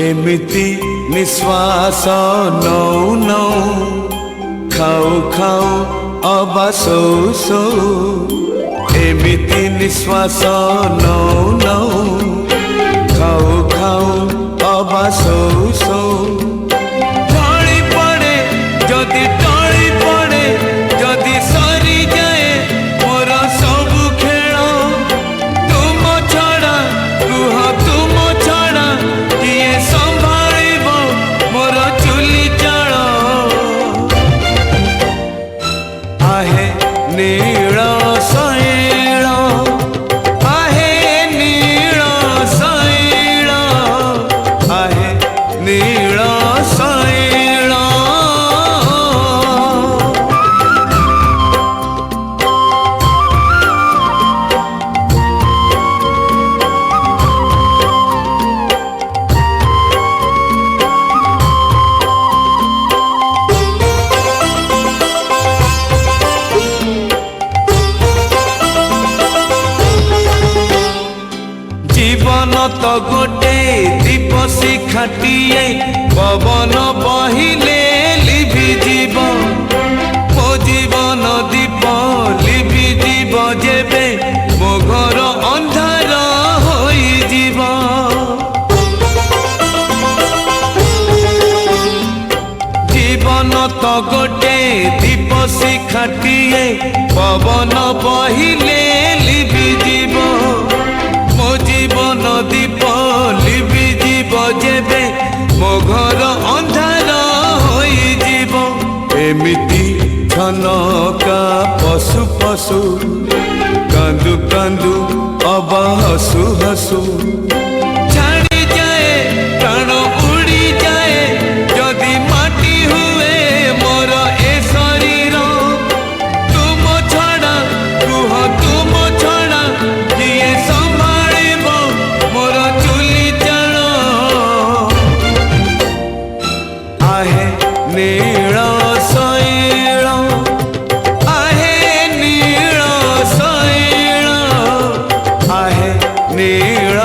एमिति निश्वास नौ नौ खाऊ खाऊ अबा सौ सौ एमिति निश्वास नौ नौ खाऊ खाऊ अबा सौ सौ ढली पड़े जदि टली पड़े जदि सरी जाए मोर सबु खेल तुम छड़ा कुह तुम छड़ा किए संभालिब मोर चुली चाल आहे नील शैल आहे नील शैल आहे नील शैल जीवन तो गोटे दीप शिखाटिए पवन बहिले लिभि जीव मो जीवन दीप लिभि जीव जेबे मो घर अंधार होई जीव जीवन तो गोटे दीप शिखाटिए पवन बहिले लिभि जीव मो जीवन दीप लिभि जीव जेबे मो घर अंधार होई जीव एमिति छनका पशु पशु कांदु कांदु अबा हसु हसु छाड़ी जाए प्राण उड़ी जाए जदि माटी हुए मोर ए शरीर तुम छड़ा कुह तुम छड़ा किए संभालिब मोर चुली चाल आहे नील शैल आहे नील शैल आहे नील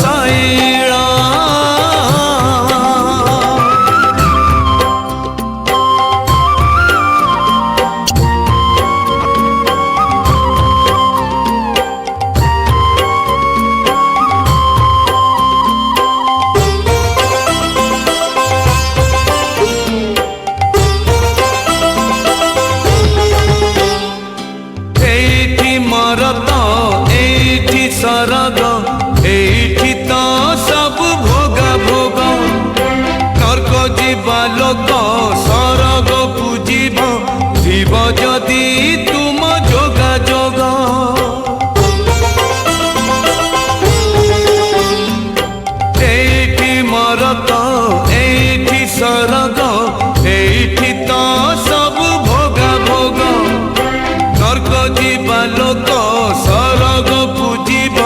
शैल एठी मरत एठी सरग एठी तो सब भोगा भोग नर्क जीवा लोक सरग पूजिब जीव जदि तुम जोगा जोग एठी मरत एठी सरग एठी तो सब भोगा भोग नर्क जीवा लोक सरग पूजिब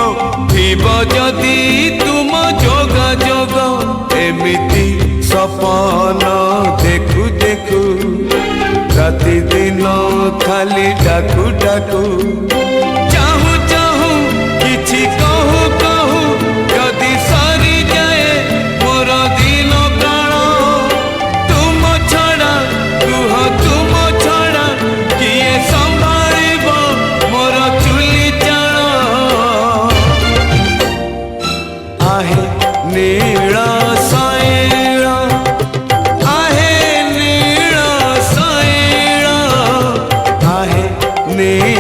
जीव जदि तुम जोगा जोग एमिति सपन देखु देखु राति दिन खाली डाकू डाकू चाहू चाहू किछि कहू कहू जदि सरी जाए मोर दिन प्राण तुम छड़ा कुह तुम छड़ा किए संभालिब मोर चुली चाल आहे नील शैल आहे नील शैल आहे नील